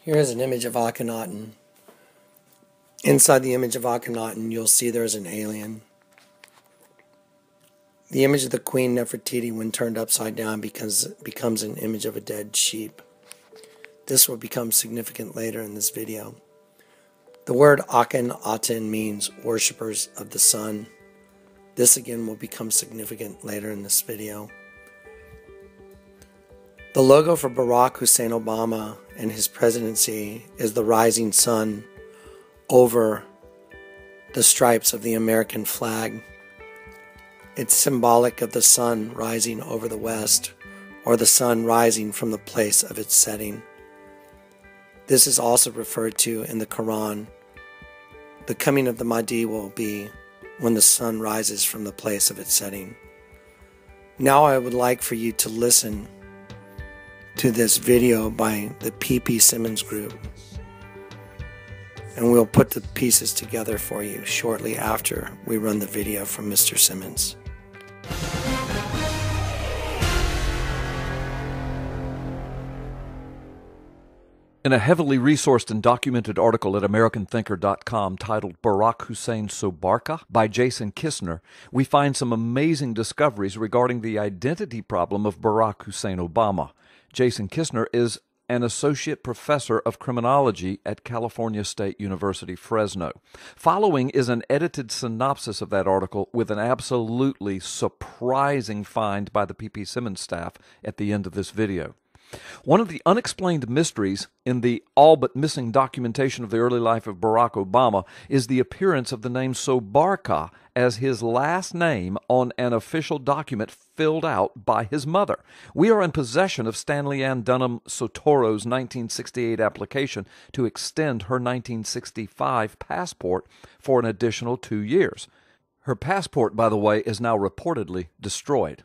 Here is an image of Akhenaten. Inside the image of Akhenaten, you'll see there's an alien. The image of the Queen Nefertiti, when turned upside down, becomes an image of a dead sheep. This will become significant later in this video. The word Akhenaten means worshippers of the sun. This again will become significant later in this video. The logo for Barack Hussein Obama and his presidency is the rising sun over the stripes of the American flag. It's symbolic of the sun rising over the west, or the sun rising from the place of its setting. This is also referred to in the Quran. The coming of the Mahdi will be when the sun rises from the place of its setting. Now I would like for you to listen to this video by the P.P. Simmons Group, and we'll put the pieces together for you shortly after we run the video from Mr. Simmons. In a heavily resourced and documented article at AmericanThinker.com titled Barack Hussein Sobarka by Jason Kistner, we find some amazing discoveries regarding the identity problem of Barack Hussein Obama. Jason Kistner is an associate professor of criminology at California State University, Fresno. Following is an edited synopsis of that article with an absolutely surprising find by the P.P. Simmons staff at the end of this video. One of the unexplained mysteries in the all-but-missing documentation of the early life of Barack Obama is the appearance of the name Sobarka as his last name on an official document filled out by his mother. We are in possession of Stanley Ann Dunham Sotoro's 1968 application to extend her 1965 passport for an additional 2 years. Her passport, by the way, is now reportedly destroyed.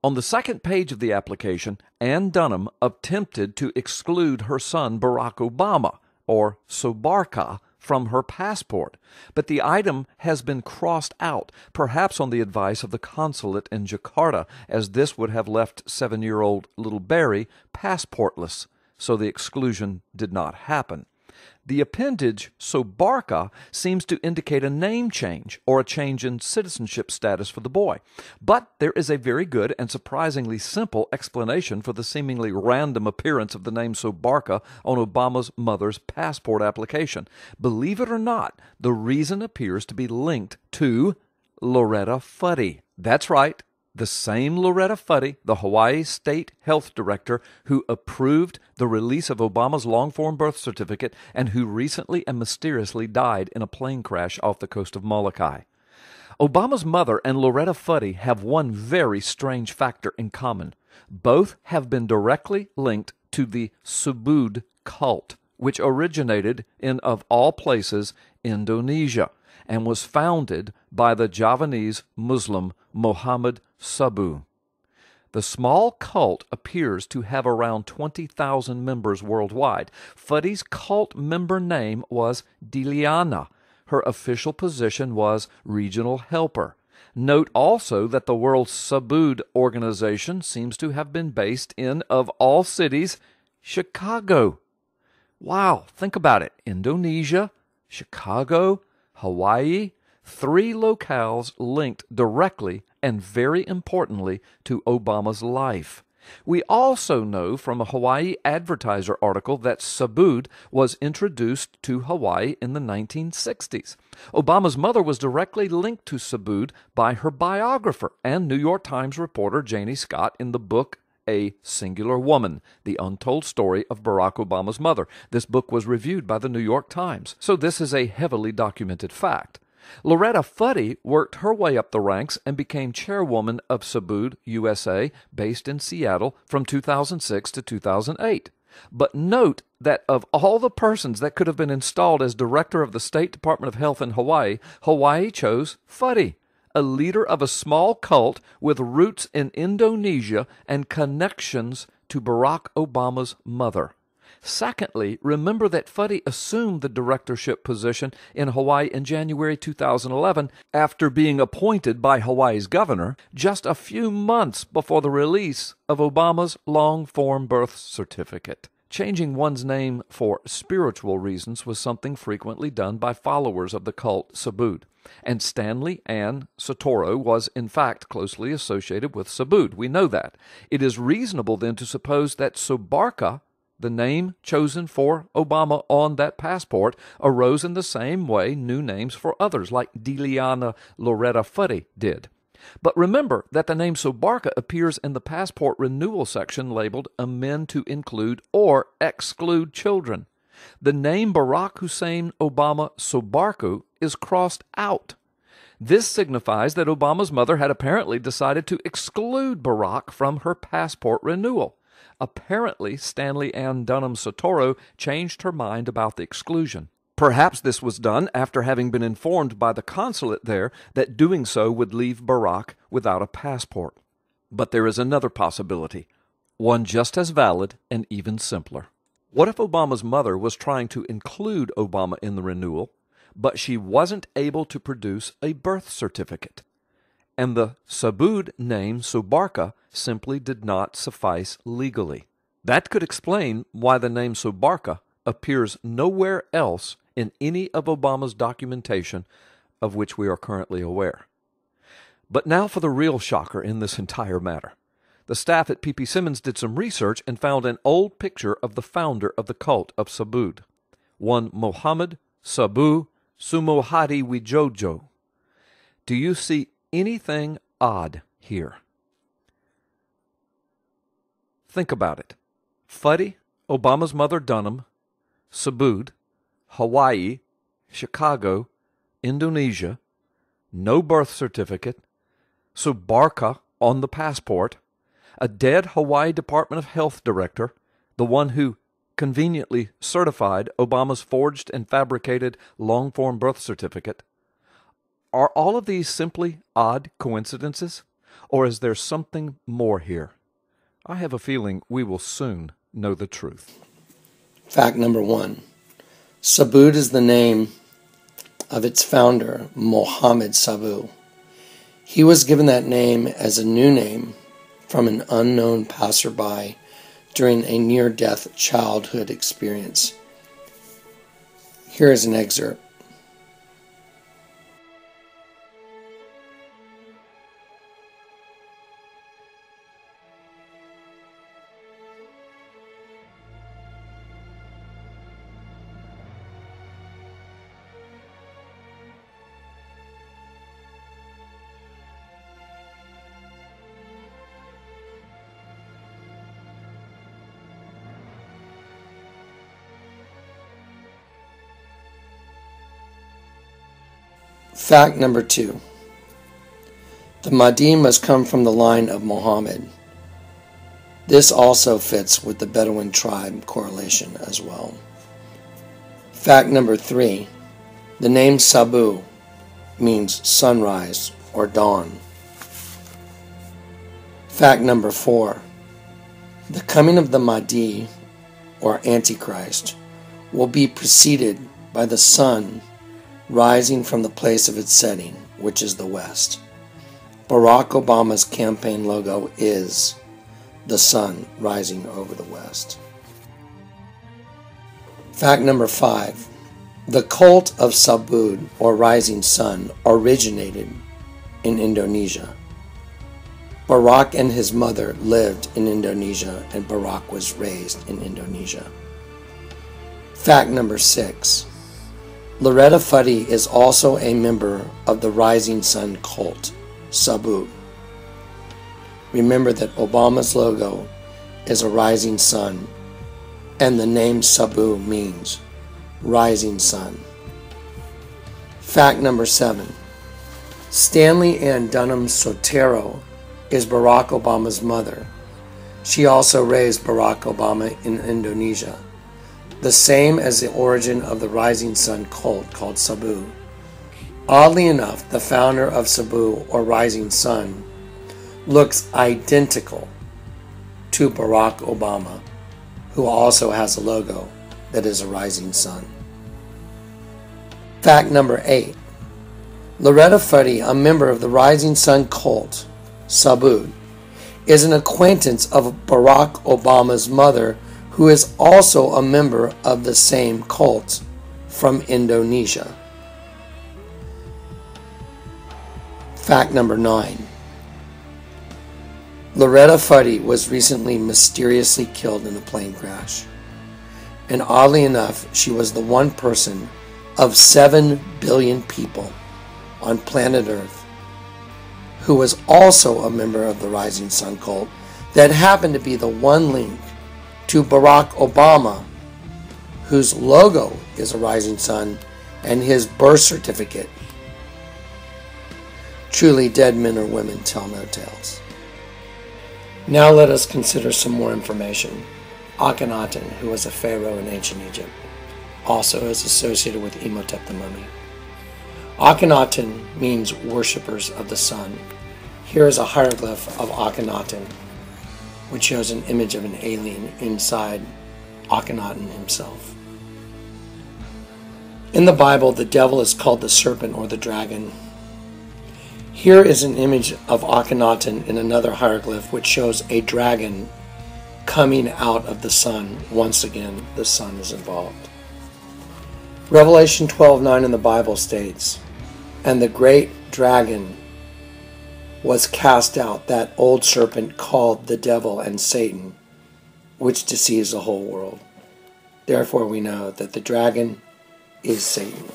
On the second page of the application, Ann Dunham attempted to exclude her son Barack Obama, or Sobarka, from her passport, but the item has been crossed out, perhaps on the advice of the consulate in Jakarta, as this would have left 7-year-old little Barry passportless, so the exclusion did not happen. The appendage Sobarka seems to indicate a name change or a change in citizenship status for the boy. But there is a very good and surprisingly simple explanation for the seemingly random appearance of the name Sobarka on Obama's mother's passport application. Believe it or not, the reason appears to be linked to Loretta Fuddy. That's right. The same Loretta Fuddy, the Hawaii State Health Director who approved the release of Obama's long-form birth certificate and who recently and mysteriously died in a plane crash off the coast of Molokai. Obama's mother and Loretta Fuddy have one very strange factor in common. Both have been directly linked to the Subud cult, which originated in, of all places, Indonesia, and was founded by the Javanese Muslim Muhammad Sabu. The small cult appears to have around 20,000 members worldwide. Fuddy's cult member name was Diliana. Her official position was regional helper. Note also that the World Subud organization seems to have been based in, of all cities, Chicago. Wow, think about it. Indonesia, Chicago, Hawaii, 3 locales linked directly and very importantly to Obama's life. We also know from a Hawaii Advertiser article that Subud was introduced to Hawaii in the 1960s. Obama's mother was directly linked to Subud by her biographer and New York Times reporter Janie Scott in the book A Singular Woman, The Untold Story of Barack Obama's Mother. This book was reviewed by the New York Times, so this is a heavily documented fact. Loretta Fuddy worked her way up the ranks and became chairwoman of Subud USA, based in Seattle, from 2006 to 2008. But note that of all the persons that could have been installed as director of the State Department of Health in Hawaii, Hawaii chose Fuddy, a leader of a small cult with roots in Indonesia and connections to Barack Obama's mother. Secondly, remember that Fuddy assumed the directorship position in Hawaii in January 2011 after being appointed by Hawaii's governor just a few months before the release of Obama's long-form birth certificate. Changing one's name for spiritual reasons was something frequently done by followers of the cult Subud, and Stanley Ann Sotoro was in fact closely associated with Subud. We know that. It is reasonable then to suppose that Sobarka, the name chosen for Obama on that passport, arose in the same way new names for others, like Diliana Loretta Fuddy did. But remember that the name Sobarka appears in the passport renewal section labeled Amend to Include or Exclude Children. The name Barack Hussein Obama Sobarku is crossed out. This signifies that Obama's mother had apparently decided to exclude Barack from her passport renewal. Apparently, Stanley Ann Dunham Sotoro changed her mind about the exclusion. Perhaps this was done after having been informed by the consulate there that doing so would leave Barack without a passport. But there is another possibility, one just as valid and even simpler. What if Obama's mother was trying to include Obama in the renewal, but she wasn't able to produce a birth certificate, and the Subud name Sobarka simply did not suffice legally? That could explain why the name Sobarka appears nowhere else in any of Obama's documentation of which we are currently aware. But now for the real shocker in this entire matter. The staff at P.P. Simmons did some research and found an old picture of the founder of the cult of Subud, one Mohammed Sabu Sumohadi Wijojo. Do you see anything odd here? Think about it. Fuddy, Obama's mother Dunham, Subud, Hawaii, Chicago, Indonesia, no birth certificate, Sobarka on the passport, a dead Hawaii Department of Health director, the one who conveniently certified Obama's forged and fabricated long-form birth certificate. Are all of these simply odd coincidences, or is there something more here? I have a feeling we will soon know the truth. Fact number 1. Subud is the name of its founder, Mohammed Sabu. He was given that name as a new name from an unknown passerby during a near-death childhood experience. Here is an excerpt. Fact number 2. The Mahdi must come from the line of Muhammad. This also fits with the Bedouin tribe correlation as well. Fact number 3. The name Sabu means sunrise or dawn. Fact number 4. The coming of the Mahdi, or Antichrist, will be preceded by the sun rising from the place of its setting, which is the west. Barack Obama's campaign logo is the sun rising over the west. Fact number 5. The cult of Subud, or rising sun, originated in Indonesia. Barack and his mother lived in Indonesia, and Barack was raised in Indonesia. Fact number 6. Loretta Fuddy is also a member of the Rising Sun cult, Subud. Remember that Obama's logo is a rising sun, and the name Sabu means rising sun. Fact number 7. Stanley Ann Dunham Sotero is Barack Obama's mother. She also raised Barack Obama in Indonesia, the same as the origin of the Rising Sun cult called Sabu. Oddly enough, the founder of Sabu, or Rising Sun, looks identical to Barack Obama, who also has a logo that is a rising sun. Fact number 8. Loretta Fuddy, a member of the Rising Sun cult, Subud, is an acquaintance of Barack Obama's mother, who is also a member of the same cult from Indonesia. Fact number 9. Loretta Fuddy was recently mysteriously killed in a plane crash. And oddly enough, she was the one person of 7 billion people on planet Earth who was also a member of the Rising Sun cult that happened to be the one link to Barack Obama, whose logo is a rising sun, and his birth certificate. Truly, dead men or women tell no tales. Now let us consider some more information. Akhenaten, who was a pharaoh in ancient Egypt, also is associated with Imhotep the mummy. Akhenaten means worshippers of the sun. Here is a hieroglyph of Akhenaten, which shows an image of an alien inside Akhenaten himself. In the Bible, the devil is called the serpent or the dragon. Here is an image of Akhenaten in another hieroglyph, which shows a dragon coming out of the sun. Once again, the sun is involved. Revelation 12:9 in the Bible states, "And the great dragon was cast out, that old serpent called the devil and Satan, which deceives the whole world." Therefore we know that the dragon is Satan.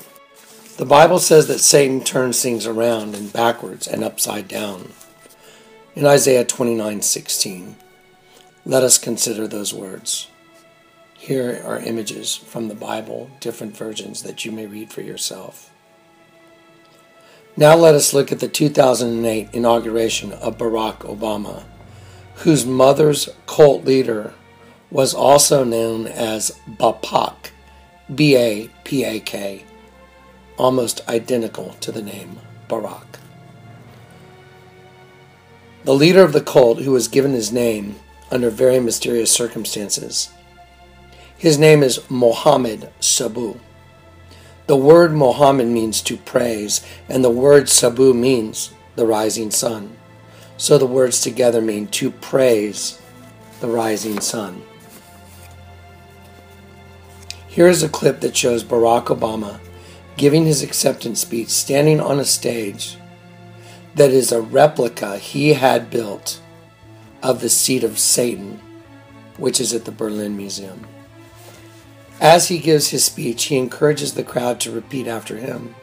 The Bible says that Satan turns things around and backwards and upside down. In Isaiah 29:16, let us consider those words. Here are images from the Bible, different versions that you may read for yourself. Now let us look at the 2008 inauguration of Barack Obama, whose mother's cult leader was also known as Bapak, B-A-P-A-K, almost identical to the name Barack. The leader of the cult, who was given his name under very mysterious circumstances, his name is Mohammed Sabu. The word Mohammed means to praise, and the word Sabu means the rising sun. So the words together mean to praise the rising sun. Here is a clip that shows Barack Obama giving his acceptance speech, standing on a stage that is a replica he had built of the seat of Satan, which is at the Berlin Museum. As he gives his speech, he encourages the crowd to repeat after him,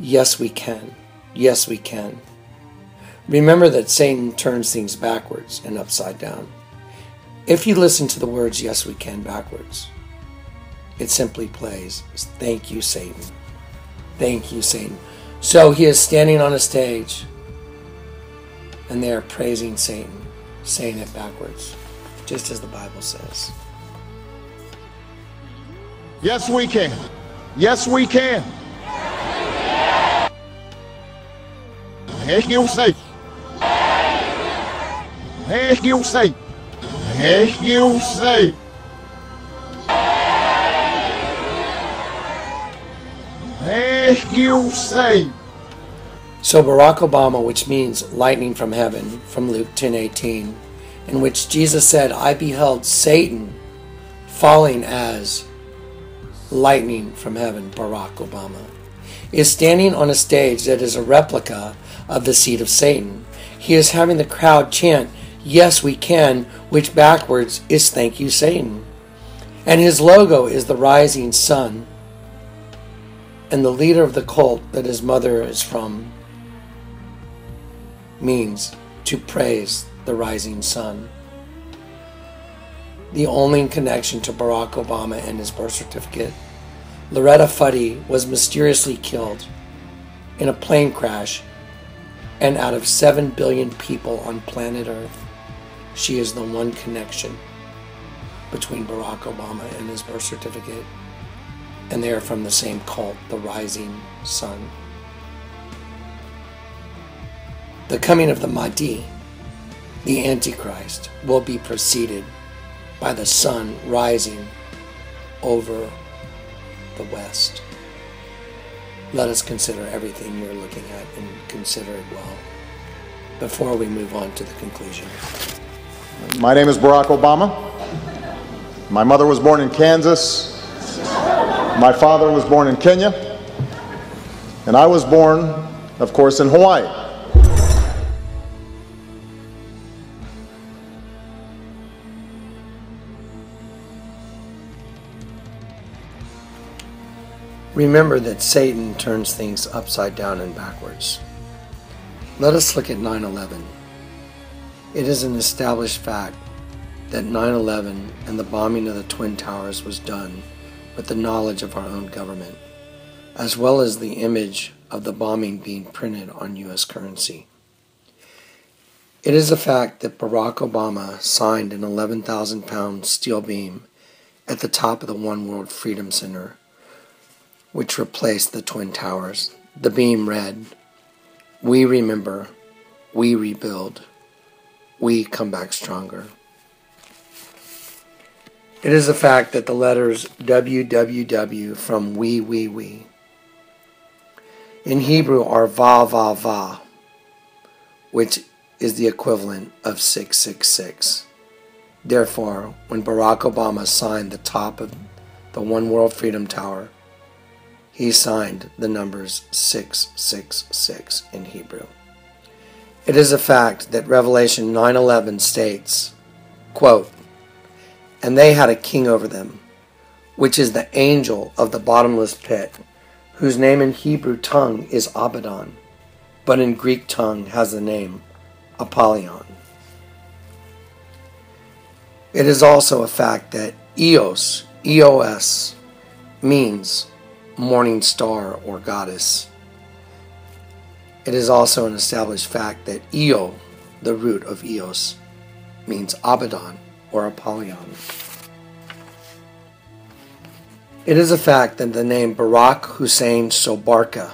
"Yes, we can. Yes, we can." Remember that Satan turns things backwards and upside down. If you listen to the words "Yes, we can" backwards, it simply plays, "Thank you, Satan. Thank you, Satan." So he is standing on a stage, and they are praising Satan, saying it backwards, just as the Bible says. Yes, we can. Yes, we can. Heck, you say. Heck, you say. Heck, you say. Heck, you say. So Barack Obama, which means lightning from heaven, from Luke 10:18, in which Jesus said, "I beheld Satan falling as lightning from heaven," Barack Obama is standing on a stage that is a replica of the seat of Satan. He is having the crowd chant, "Yes, we can," which backwards is "Thank you, Satan." And his logo is the rising sun. And the leader of the cult that his mother is from means to praise the rising sun. The only connection to Barack Obama and his birth certificate, Loretta Fuddy was mysteriously killed in a plane crash, and out of 7 billion people on planet Earth, she is the one connection between Barack Obama and his birth certificate, and they are from the same cult, the Rising Sun. The coming of the Mahdi, the Antichrist, will be preceded by the sun rising over the west. Let us consider everything you're looking at and consider it well before we move on to the conclusion. My name is Barack Obama. My mother was born in Kansas. My father was born in Kenya. And I was born, of course, in Hawaii. Remember that Satan turns things upside down and backwards. Let us look at 9/11. It is an established fact that 9/11 and the bombing of the Twin Towers was done with the knowledge of our own government, as well as the image of the bombing being printed on U.S. currency. It is a fact that Barack Obama signed an 11,000-pound steel beam at the top of the One World Freedom Center, which replaced the Twin Towers. The beam read, "We remember, we rebuild, we come back stronger." It is a fact that the letters WWW from we in Hebrew are va va va, which is the equivalent of 666. Therefore, when Barack Obama signed the top of the One World Freedom Tower, he signed the numbers 666 in Hebrew. It is a fact that Revelation 9:11 states, quote, "And they had a king over them, which is the angel of the bottomless pit, whose name in Hebrew tongue is Abaddon, but in Greek tongue has the name Apollyon." It is also a fact that Eos, E-O-S, means morning star or goddess. It is also an established fact that Eo, the root of Eos, means Abaddon or Apollyon. It is a fact that the name Barack Hussein Sobarka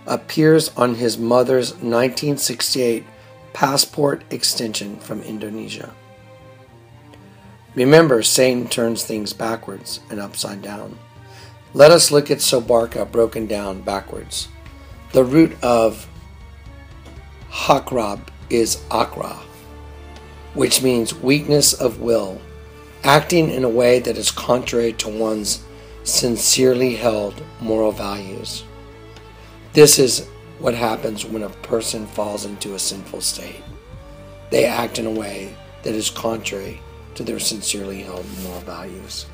appears on his mother's 1968 passport extension from Indonesia. Remember, Satan turns things backwards and upside down. Let us look at Sobarka broken down backwards. The root of Hakrab is Akra, which means weakness of will, acting in a way that is contrary to one's sincerely held moral values. This is what happens when a person falls into a sinful state. They act in a way that is contrary to their sincerely held moral values.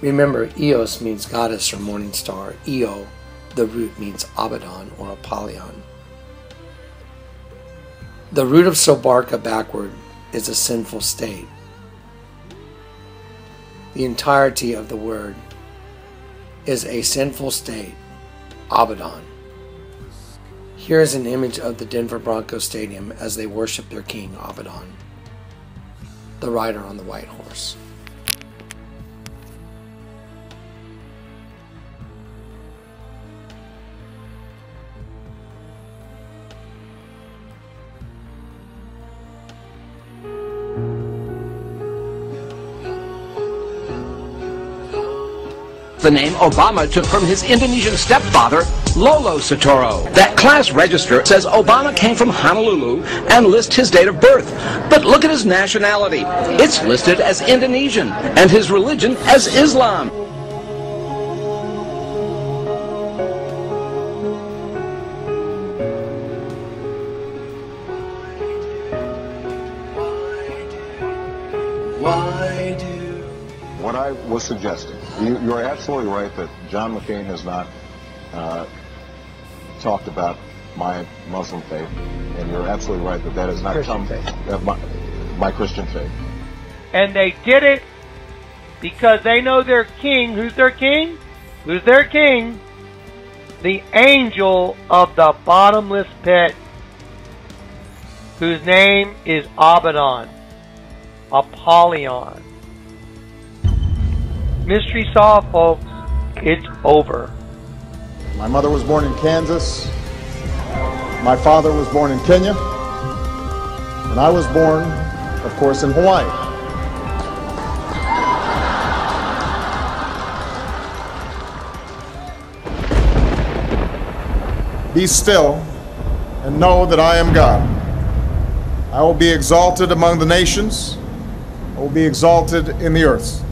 Remember, Eos means goddess or morning star. Eo, the root, means Abaddon or Apollyon. The root of Sobarka backward is a sinful state. The entirety of the word is a sinful state, Abaddon. Here is an image of the Denver Broncos Stadium as they worship their king, Abaddon, the rider on the white horse. The name Obama took from his Indonesian stepfather, Lolo Sotoro. That class register says Obama came from Honolulu and lists his date of birth. But look at his nationality. It's listed as Indonesian and his religion as Islam. What I was suggesting, you are absolutely right that John McCain has not talked about my Muslim faith, and you're absolutely right that that has not Christian come faith. My Christian faith. And they did it because they know their king. Who's their king? Who's their king? The angel of the bottomless pit, whose name is Abaddon, Apollyon. Mystery solved, folks. It's over. My mother was born in Kansas. My father was born in Kenya. And I was born, of course, in Hawaii. Be still and know that I am God. I will be exalted among the nations, will be exalted in the earth.